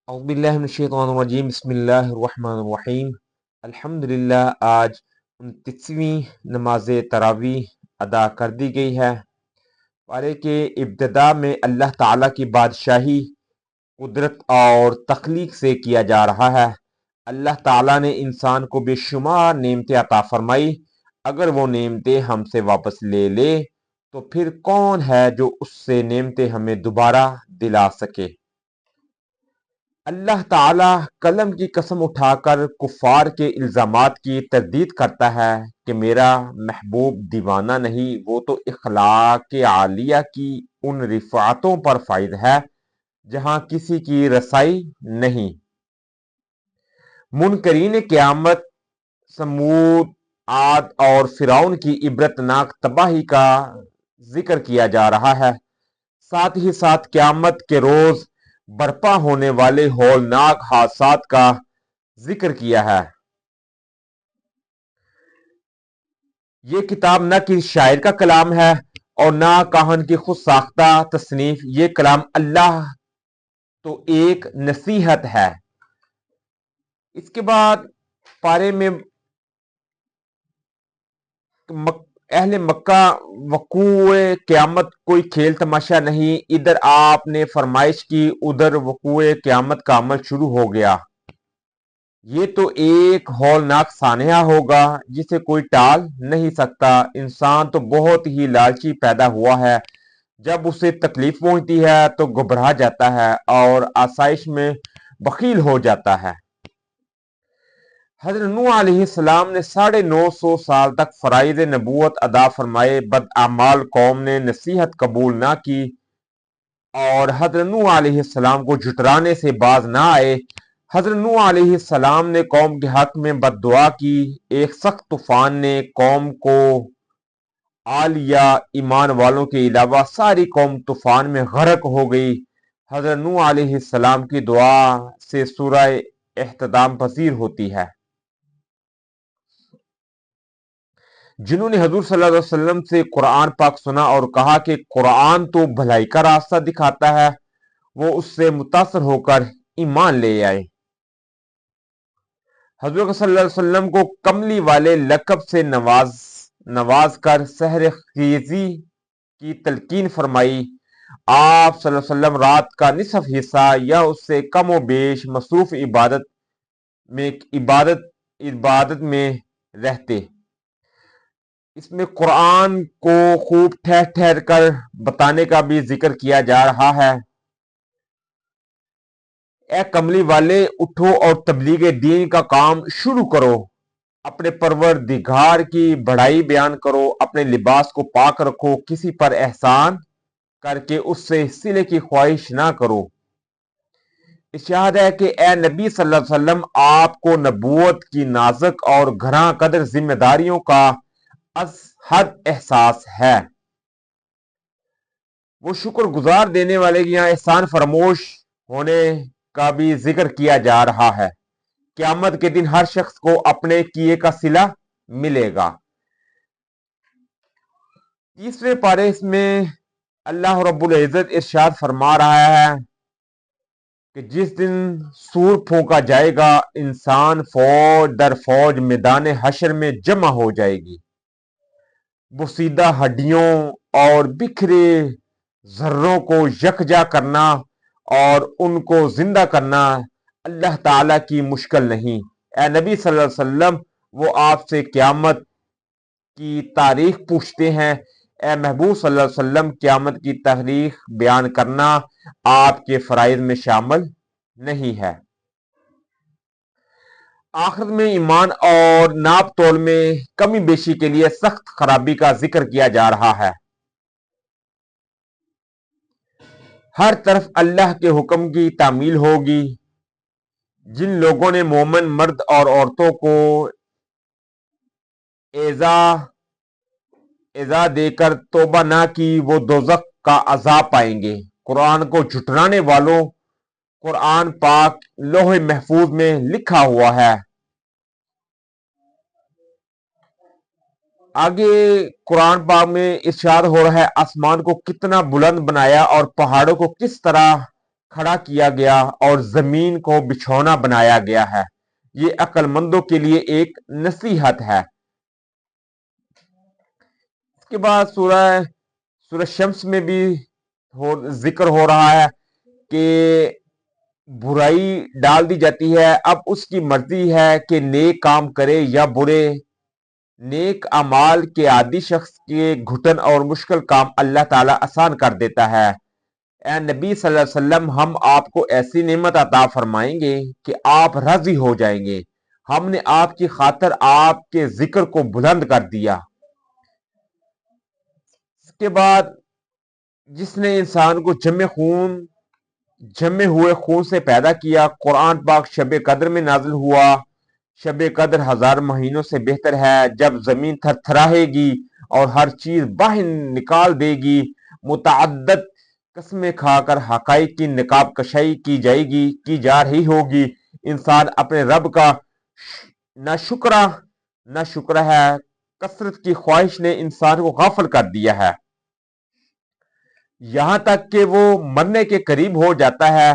اعوذ باللہ من الشیطان الرجیم بسم اللہ الرحمن الرحیم الحمدللہ آج 29ویں نماز تراویح ادا کر دی گئی ہے۔ پارے کے ابتدا میں اللہ تعالیٰ کی بادشاہی، قدرت اور تخلیق سے کیا جا رہا ہے۔ اللہ تعالیٰ نے انسان کو بے شمار نعمتیں عطا فرمائی۔ اگر وہ نعمتیں ہم سے واپس لے لے تو پھر کون ہے جو اس سے نعمتیں ہمیں دوبارہ دلا سکے؟ اللہ تعالیٰ قلم کی قسم اٹھا کر کفار کے الزامات کی تردید کرتا ہے کہ میرا محبوب دیوانہ نہیں، وہ تو اخلاق عالیہ کی ان رفعتوں پر فائز ہے جہاں کسی کی رسائی نہیں۔ منکرین قیامت، سمود، عاد اور فرعون کی عبرتناک تباہی کا ذکر کیا جا رہا ہے، ساتھ ہی ساتھ قیامت کے روز برپا ہونے والے ہولناک حادثات کا ذکر کیا ہے۔ یہ کتاب نہ کسی شاعر کا کلام ہے اور نہ کاہن کی خود ساختہ تصنیف، یہ کلام اللہ تو ایک نصیحت ہے۔ اس کے بعد پارے میں اہل مکہ، وقوع قیامت کوئی کھیل تماشا نہیں، ادھر آپ نے فرمائش کی، ادھر وقوع قیامت کا عمل شروع ہو گیا۔ یہ تو ایک ہولناک سانحہ ہوگا جسے کوئی ٹال نہیں سکتا۔ انسان تو بہت ہی لالچی پیدا ہوا ہے، جب اسے تکلیف پہنچتی ہے تو گھبرا جاتا ہے اور آسائش میں بخیل ہو جاتا ہے۔ حضرت نوح علیہ السلام نے 950 سال تک فرائض نبوت ادا فرمائے، بدعمال قوم نے نصیحت قبول نہ کی اور حضرت نوح علیہ السلام کو جھٹلانے سے باز نہ آئے۔ حضرت نوح علیہ السلام نے قوم کے حق میں بد دعا کی، ایک سخت طوفان نے قوم کو عالیہ ایمان والوں کے علاوہ ساری قوم طوفان میں غرق ہو گئی۔ حضرت نوح علیہ السلام کی دعا سے سورہ اختتام پذیر ہوتی ہے۔ جنہوں نے حضور صلی اللہ علیہ وسلم سے قرآن پاک سنا اور کہا کہ قرآن تو بھلائی کا راستہ دکھاتا ہے، وہ اس سے متاثر ہو کر ایمان لے آئے۔ حضور صلی اللہ علیہ وسلم کو کملی والے لقب سے نواز کر سحر خیزی کی تلقین فرمائی۔ آپ صلی اللہ علیہ وسلم رات کا نصف حصہ یا اس سے کم و بیش مصروف عبادت میں رہتے۔ اس میں قرآن کو خوب ٹھہر ٹھہر کر بتانے کا بھی ذکر کیا جا رہا ہے۔ اے کملی والے، اٹھو اور تبلیغ دین کا کام شروع کرو، اپنے پروردگار کی بڑائی بیان کرو، اپنے لباس کو پاک رکھو، کسی پر احسان کر کے اس سے صلے کی خواہش نہ کرو۔ ارشاد ہے کہ اے نبی صلی اللہ علیہ وسلم، آپ کو نبوت کی نازک اور گھراں قدر ذمہ داریوں کا از حد احساس ہے۔ وہ شکر گزار دینے والے کے یہاں احسان فراموش ہونے کا بھی ذکر کیا جا رہا ہے۔ قیامت کے دن ہر شخص کو اپنے کیے کا صلہ ملے گا۔ تیسرے پارے میں اللہ رب العزت ارشاد فرما رہا ہے کہ جس دن سور پھونکا جائے گا، انسان فوج در فوج میدان حشر میں جمع ہو جائے گی۔ بسیدہ ہڈیوں اور بکھرے ذروں کو یکجا کرنا اور ان کو زندہ کرنا اللہ تعالیٰ کی مشکل نہیں۔ اے نبی صلی اللہ علیہ وسلم، وہ آپ سے قیامت کی تاریخ پوچھتے ہیں۔ اے محبوب صلی اللہ علیہ وسلم، قیامت کی تاریخ بیان کرنا آپ کے فرائض میں شامل نہیں ہے۔ آخرت میں ایمان اور ناپ تول میں کمی بیشی کے لیے سخت خرابی کا ذکر کیا جا رہا ہے۔ ہر طرف اللہ کے حکم کی تعمیل ہوگی۔ جن لوگوں نے مومن مرد اور عورتوں کو ایذا دے کر توبہ نہ کی، وہ دوزخ کا عذاب پائیں گے۔ قرآن کو جھٹلانے والوں، قرآن پاک لوح محفوظ میں لکھا ہوا ہے۔ آگے قرآن پاک میں ارشاد ہو رہا ہے آسمان کو کتنا بلند بنایا اور پہاڑوں کو کس طرح کھڑا کیا گیا اور زمین کو بچھونا بنایا گیا ہے۔ یہ عقل مندوں کے لیے ایک نصیحت ہے۔ اس کے بعد سورہ شمس میں بھی ذکر ہو رہا ہے کہ برائی ڈال دی جاتی ہے، اب اس کی مرضی ہے کہ نیک کام کرے یا برے۔ نیک اعمال کے عادی شخص کے گھٹن اور مشکل کام اللہ تعالیٰ آسان کر دیتا ہے۔ اے نبی صلی اللہ علیہ وسلم، ہم آپ کو ایسی نعمت عطا فرمائیں گے کہ آپ راضی ہو جائیں گے۔ ہم نے آپ کی خاطر آپ کے ذکر کو بلند کر دیا۔ اس کے بعد جس نے انسان کو جمے ہوئے خون سے پیدا کیا، قرآن پاک شب قدر میں نازل ہوا۔ شب قدر 1000 مہینوں سے بہتر ہے۔ جب زمین تھر تھراہے گی اور ہر چیز باہر نکال دے گی، متعدد قسمیں کھا کر حقائق کی نقاب کشائی کی جا رہی ہوگی، انسان اپنے رب کا نہ شکر ہے۔ کثرت کی خواہش نے انسان کو غافل کر دیا ہے، یہاں تک کہ وہ مرنے کے قریب ہو جاتا ہے۔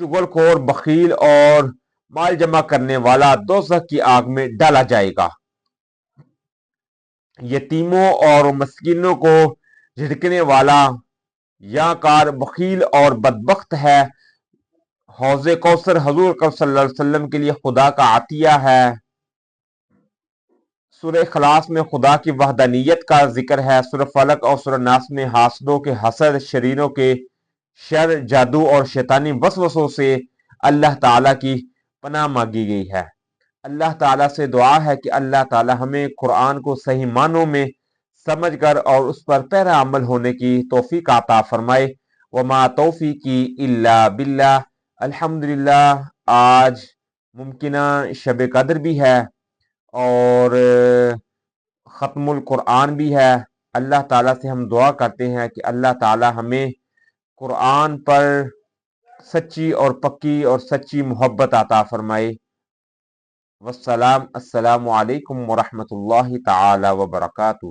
چغل خور، بخیل اور مال جمع کرنے والا دوزخ کی آگ میں ڈالا جائے گا۔ یتیموں اور مسکینوں کو جھڑکنے والا یا کار بخیل اور بدبخت ہے۔ حوض کوثر حضور صلی اللہ علیہ وسلم کے لیے خدا کا عطیہ ہے۔ سورہ اخلاص میں خدا کی وحدانیت کا ذکر ہے۔ سورہ فلق اور سورہ ناس میں حاسدوں کے حسد، شریروں کے شر، جادو اور شیطانی وسوسوں سے اللہ تعالیٰ کی پناہ مانگی گئی ہے۔ اللہ تعالیٰ سے دعا ہے کہ اللہ تعالیٰ ہمیں قرآن کو صحیح معنوں میں سمجھ کر اور اس پر پیرا عمل ہونے کی توفیق عطا فرمائے۔ وما توفیقی الا باللہ۔ الحمدللہ آج ممکنہ شب قدر بھی ہے اور ختم القرآن بھی ہے۔ اللہ تعالیٰ سے ہم دعا کرتے ہیں کہ اللہ تعالیٰ ہمیں قرآن پر سچی اور پکی اور سچی محبت عطا فرمائے۔ السلام علیکم ورحمۃ اللہ تعالی وبرکاتہ۔